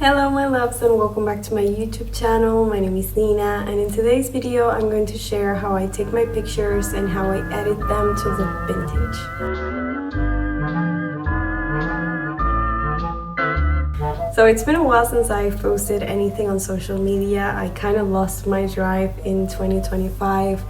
Hello my loves and welcome back to my YouTube channel. My name is Nina and in today's video I'm going to share how I take my pictures and how I edit them to look vintage. So it's been a while since I've posted anything on social media. I kind of lost my drive in 2025,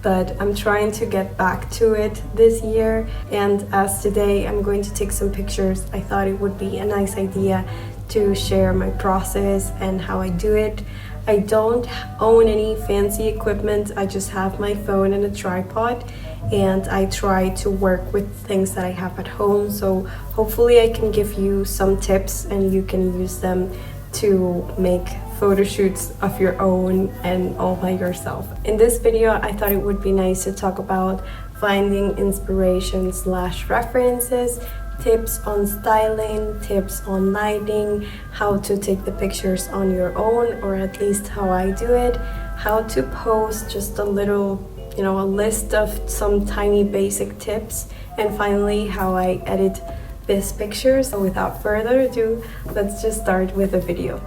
but I'm trying to get back to it this year. And as today I'm going to take some pictures, I thought it would be a nice idea to share my process and how I do it. I don't own any fancy equipment. I just have my phone and a tripod, and I try to work with things that I have at home. So hopefully I can give you some tips and you can use them to make photo shoots of your own and all by yourself. In this video, I thought it would be nice to talk about finding inspiration / references, tips on styling, tips on lighting, how to take the pictures on your own, or at least how I do it, how to post, just a little, a list of some tiny basic tips, and finally how I edit these pictures. So without further ado, let's just start with the video.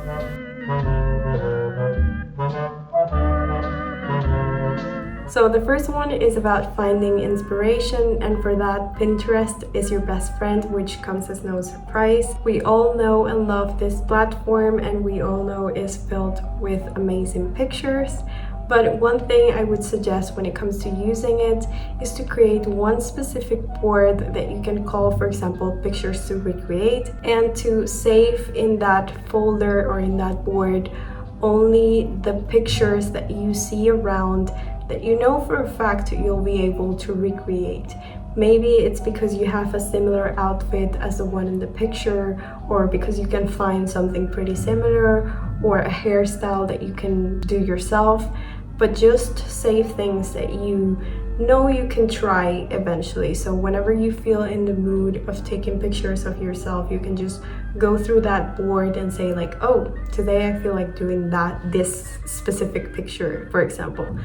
So the first one is about finding inspiration, and for that Pinterest is your best friend, which comes as no surprise. We all know and love this platform, and we all know it's filled with amazing pictures. But one thing I would suggest when it comes to using it is to create one specific board that you can call, for example, pictures to recreate, and to save in that folder or in that board only the pictures that you see around that you know for a fact you'll be able to recreate. Maybe it's because you have a similar outfit as the one in the picture, or because you can find something pretty similar, or a hairstyle that you can do yourself. But just save things that you know you can try eventually. So whenever you feel in the mood of taking pictures of yourself, you can just go through that board and say like, oh, today I feel like doing this specific picture, for example.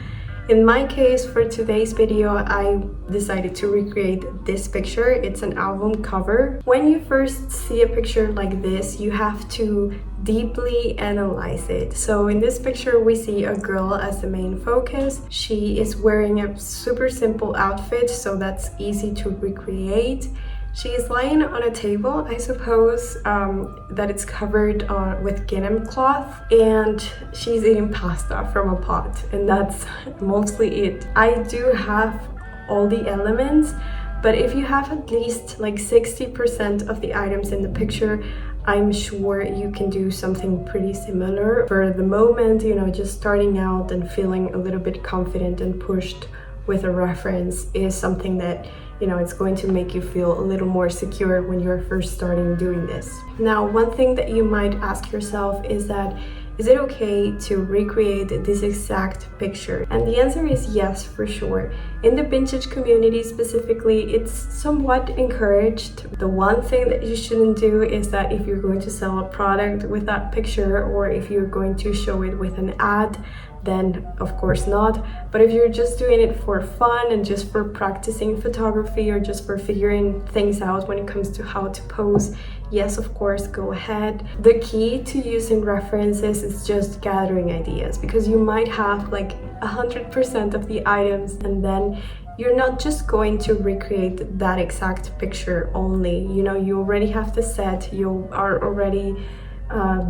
In my case, for today's video, I decided to recreate this picture. It's an album cover. When you first see a picture like this, you have to deeply analyze it. So in this picture, we see a girl as the main focus. She is wearing a super simple outfit, so that's easy to recreate. She is lying on a table, I suppose, that it's covered with gingham cloth, and she's eating pasta from a pot, and that's mostly it. I do have all the elements, but if you have at least like 60% of the items in the picture, I'm sure you can do something pretty similar. For the moment, just starting out and feeling a little bit confident and pushed with a reference is something that it's going to make you feel a little more secure when you're first starting doing this. Now, one thing that you might ask yourself is it okay to recreate this exact picture? And the answer is yes, for sure. In the vintage community specifically, it's somewhat encouraged. The one thing that you shouldn't do is that if you're going to sell a product with that picture, or if you're going to show it with an ad, then of course not. But if you're just doing it for fun and just for practicing photography, or just for figuring things out when it comes to how to pose, yes, of course, go ahead. The key to using references is just gathering ideas, because you might have like 100% of the items, and then you're not just going to recreate that exact picture only. You already have the set, you are already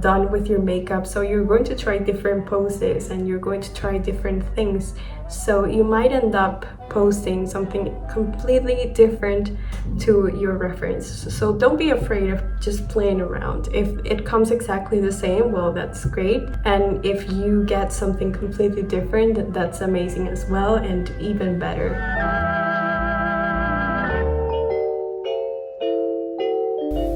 done with your makeup, so you're going to try different poses and you're going to try different things, so you might end up posting something completely different to your reference. So don't be afraid of just playing around. If it comes exactly the same, well, that's great, and if you get something completely different, that's amazing as well, and even better.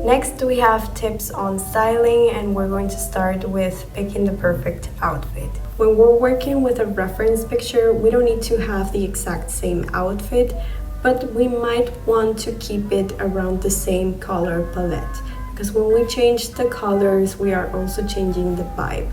Next, we have tips on styling, and we're going to start with picking the perfect outfit. When we're working with a reference picture, we don't need to have the exact same outfit, but we might want to keep it around the same color palette, because when we change the colors, we are also changing the vibe.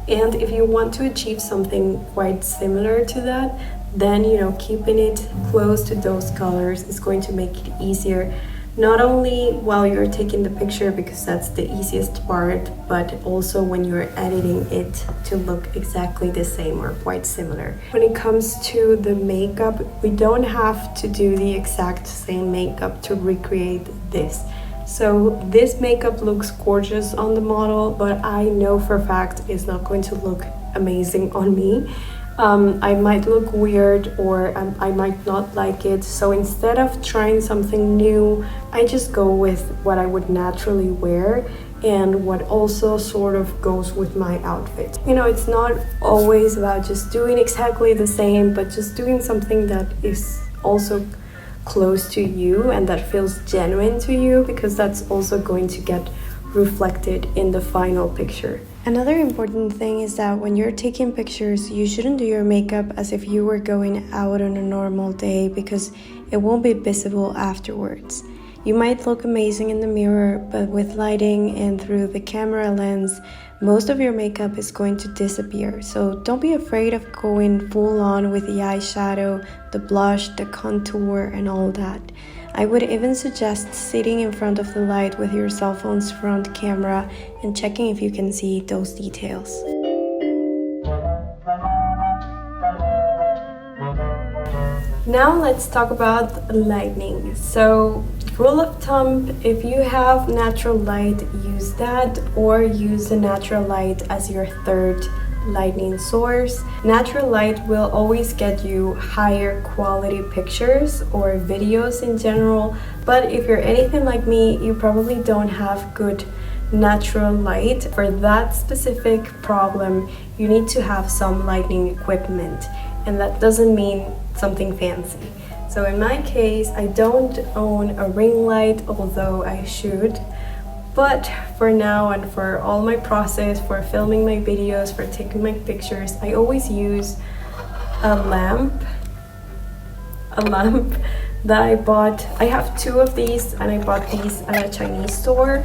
And if you want to achieve something quite similar to that, then keeping it close to those colors is going to make it easier Not only while you're taking the picture, because that's the easiest part, but also when you're editing it to look exactly the same or quite similar. When it comes to the makeup, we don't have to do the exact same makeup to recreate this. So this makeup looks gorgeous on the model, but I know for a fact it's not going to look amazing on me. I might look weird, or I might not like it. So instead of trying something new, I just go with what I would naturally wear and what also sort of goes with my outfit. You know, it's not always about just doing exactly the same, but just doing something that is also close to you and that feels genuine to you, because that's also going to get reflected in the final picture. Another important thing is that when you're taking pictures, you shouldn't do your makeup as if you were going out on a normal day, because it won't be visible afterwards. You might look amazing in the mirror, but with lighting and through the camera lens, most of your makeup is going to disappear. So don't be afraid of going full on with the eyeshadow, the blush, the contour, and all that. I would even suggest sitting in front of the light with your cell phone's front camera and checking if you can see those details. Now let's talk about lighting. So, rule of thumb, if you have natural light, use that, or use the natural light as your third lighting source. Natural light will always get you higher quality pictures or videos in general, but if you're anything like me, you probably don't have good natural light. For that specific problem, you need to have some lighting equipment, and that doesn't mean something fancy. So in my case, I don't own a ring light, although I should. But for now and for all my process, for filming my videos, for taking my pictures, I always use a lamp that I bought. I have two of these, and I bought these at a Chinese store.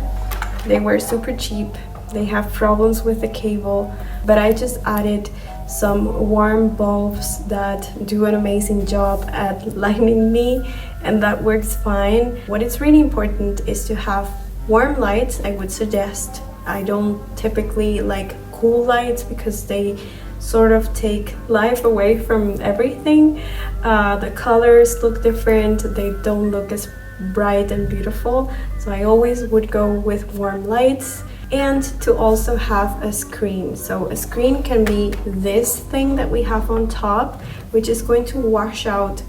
They were super cheap. They have problems with the cable, but I just added some warm bulbs that do an amazing job at lighting me, and that works fine. What is really important is to have warm lights. I would suggest. I don't typically like cool lights because they sort of take life away from everything. The colors look different, they don't look as bright and beautiful, so I always would go with warm lights. And to also have a screen. So a screen can be this thing that we have on top, which is going to wash out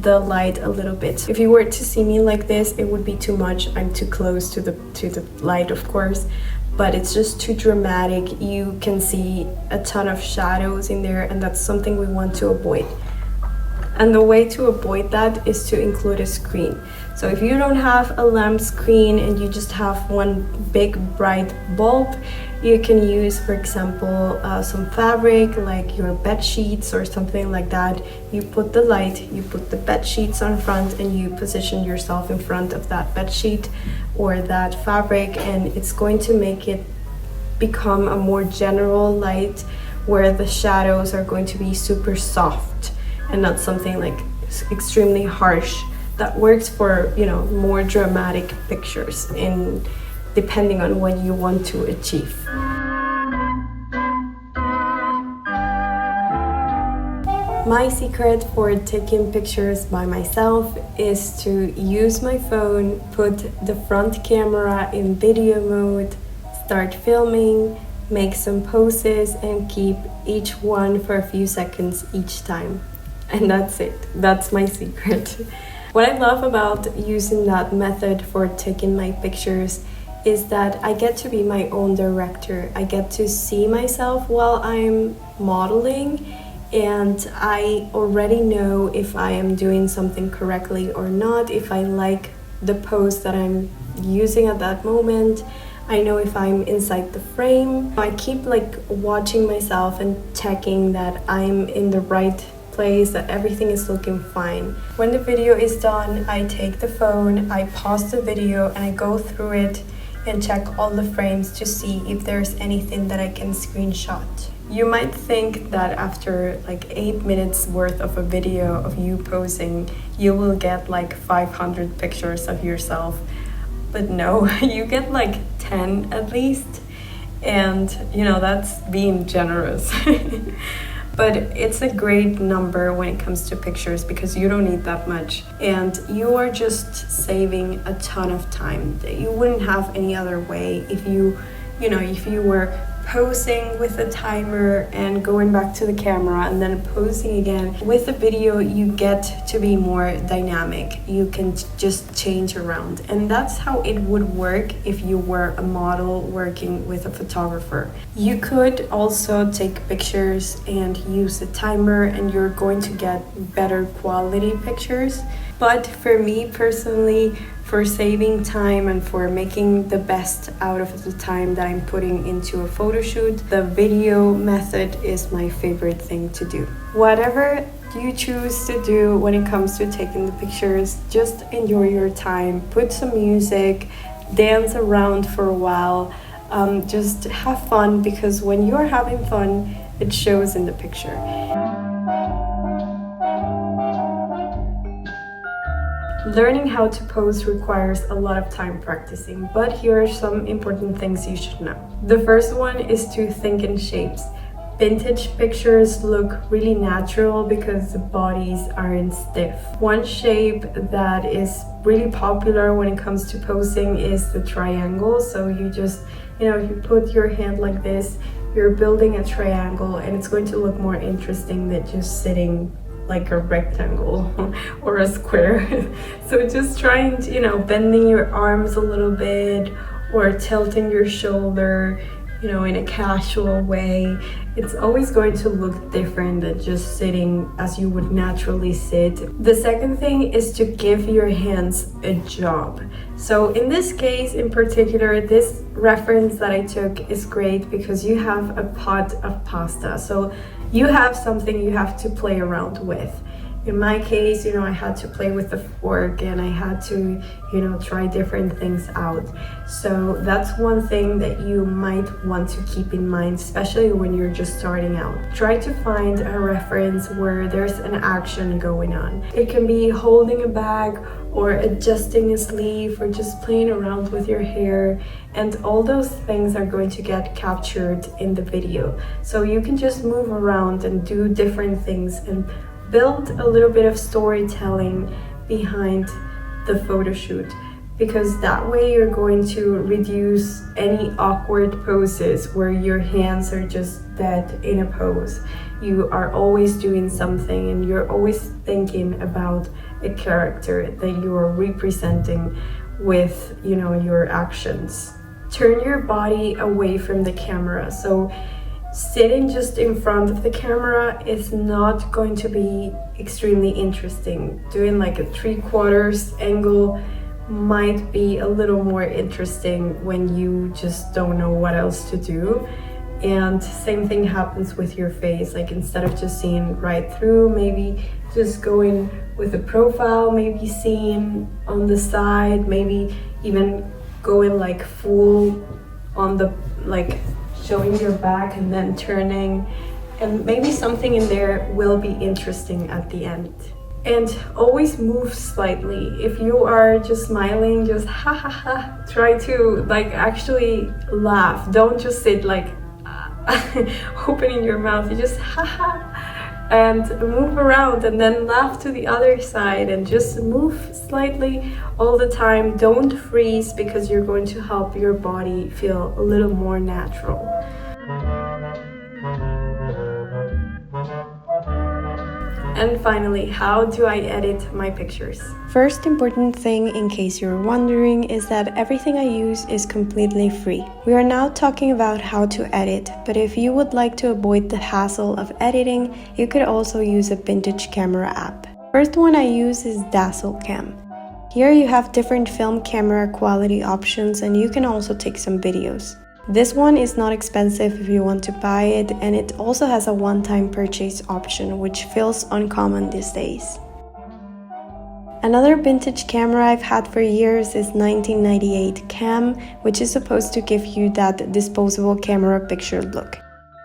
the light a little bit. If you were to see me like this, it would be too much. I'm too close to the light, of course, but it's just too dramatic. You can see a ton of shadows in there, and that's something we want to avoid. And the way to avoid that is to include a screen. So if you don't have a lamp screen and you just have one big bright bulb, you can use, for example, some fabric like your bed sheets or something like that. You put the light, you put the bed sheets on front, and you position yourself in front of that bed sheet or that fabric, and it's going to make it become a more general light where the shadows are going to be super soft and not something like extremely harsh. That works for, you know, more dramatic pictures, in depending on what you want to achieve. My secret for taking pictures by myself is to use my phone, put the front camera in video mode, start filming, make some poses, and keep each one for a few seconds each time. And that's it. That's my secret. What I love about using that method for taking my pictures is that I get to be my own director. I get to see myself while I'm modeling, and I already know if I am doing something correctly or not, if I like the pose that I'm using at that moment. I know if I'm inside the frame. I keep like watching myself and checking that I'm in the right place, that everything is looking fine. When the video is done, I take the phone, I pause the video, and I go through it and check all the frames to see if there's anything that I can screenshot. You might think that after like 8 minutes worth of a video of you posing, you will get like 500 pictures of yourself. But no, you get like 10 at least. And you know, that's being generous. But it's a great number when it comes to pictures because you don't need that much. And you are just saving a ton of time that you wouldn't have any other way if you were posing with a timer and going back to the camera and then posing again. With the video, you get to be more dynamic. You can just change around. And that's how it would work if you were a model working with a photographer. You could also take pictures and use a timer, and you're going to get better quality pictures. But for me personally, for saving time and for making the best out of the time that I'm putting into a photo shoot, the video method is my favorite thing to do. Whatever you choose to do when it comes to taking the pictures, just enjoy your time, put some music, dance around for a while, just have fun, because when you're having fun, it shows in the picture. Learning how to pose requires a lot of time practicing, but here are some important things you should know. The first one is to think in shapes. Vintage pictures look really natural because the bodies aren't stiff. One shape that is really popular when it comes to posing is the triangle. So you just, you put your hand like this, you're building a triangle, and it's going to look more interesting than just sitting like a rectangle or a square. So just trying to, bending your arms a little bit or tilting your shoulder, in a casual way. It's always going to look different than just sitting as you would naturally sit. The second thing is to give your hands a job. So in this case in particular, this reference that I took is great because you have a pot of pasta. So you have something you have to play around with. In my case, I had to play with the fork and I had to, try different things out. So that's one thing that you might want to keep in mind, especially when you're just starting out. Try to find a reference where there's an action going on. It can be holding a bag or adjusting a sleeve or just playing around with your hair, and all those things are going to get captured in the video. So you can just move around and do different things and build a little bit of storytelling behind the photo shoot, because that way you're going to reduce any awkward poses where your hands are just dead in a pose. You are always doing something and you're always thinking about a character that you are representing with, your actions. Turn your body away from the camera. So sitting just in front of the camera is not going to be extremely interesting. Doing like a 3/4 angle might be a little more interesting when you just don't know what else to do. And same thing happens with your face. Like instead of just seeing right through, maybe just going with a profile, maybe seeing on the side, maybe even going like full on the, like showing your back and then turning, and maybe something in there will be interesting at the end. And always move slightly. If you are just smiling, just ha ha ha, try to like actually laugh. Don't just sit like opening your mouth. You just ha ha and move around and then laugh to the other side and just move slightly all the time. Don't freeze, because you're going to help your body feel a little more natural. And finally, how do I edit my pictures? First important thing, in case you're wondering, is that everything I use is completely free. We are now talking about how to edit, but if you would like to avoid the hassle of editing, you could also use a vintage camera app. First one I use is Dazzlecam. Here you have different film camera quality options, and you can also take some videos. This one is not expensive if you want to buy it, and it also has a one-time purchase option, which feels uncommon these days. Another vintage camera I've had for years is 1998 Cam, which is supposed to give you that disposable camera picture look.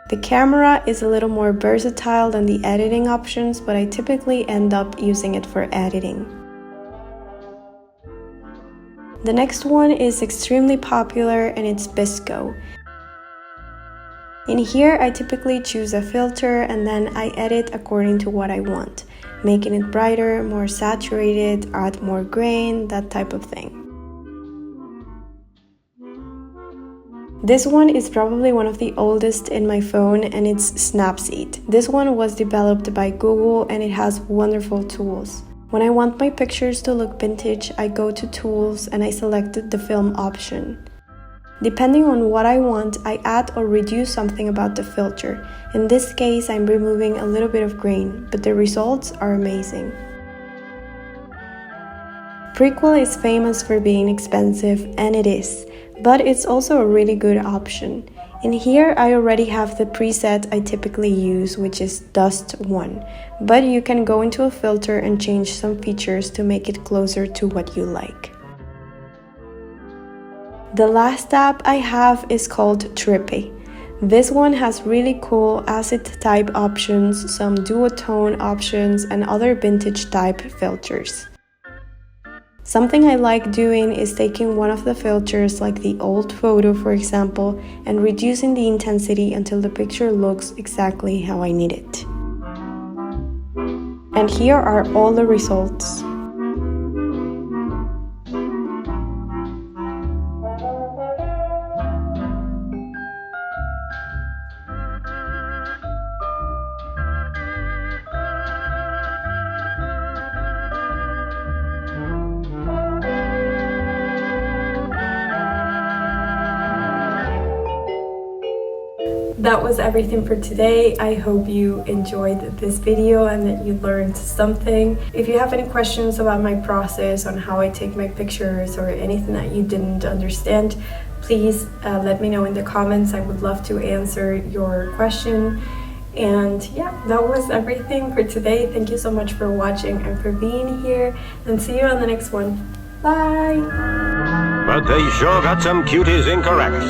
The camera is a little more versatile than the editing options, but I typically end up using it for editing. The next one is extremely popular and it's Bisco. In here, I typically choose a filter and then I edit according to what I want, making it brighter, more saturated, add more grain, that type of thing. This one is probably one of the oldest in my phone and it's Snapseed. This one was developed by Google and it has wonderful tools. When I want my pictures to look vintage, I go to Tools and I select the film option. Depending on what I want, I add or reduce something about the filter. In this case, I'm removing a little bit of grain, but the results are amazing. Prequel is famous for being expensive, and it is, but it's also a really good option. In here, I already have the preset I typically use, which is Dust 1, but you can go into a filter and change some features to make it closer to what you like. The last app I have is called Trippy. This one has really cool acid type options, some duotone options, and other vintage type filters. Something I like doing is taking one of the filters, like the old photo for example, and reducing the intensity until the picture looks exactly how I need it. And here are all the results. That was everything for today. I hope you enjoyed this video and that you learned something. If you have any questions about my process on how I take my pictures or anything that you didn't understand, please let me know in the comments. I would love to answer your question. And yeah, that was everything for today. Thank you so much for watching and for being here, and see you on the next one. Bye! But they sure got some cuties incorrect.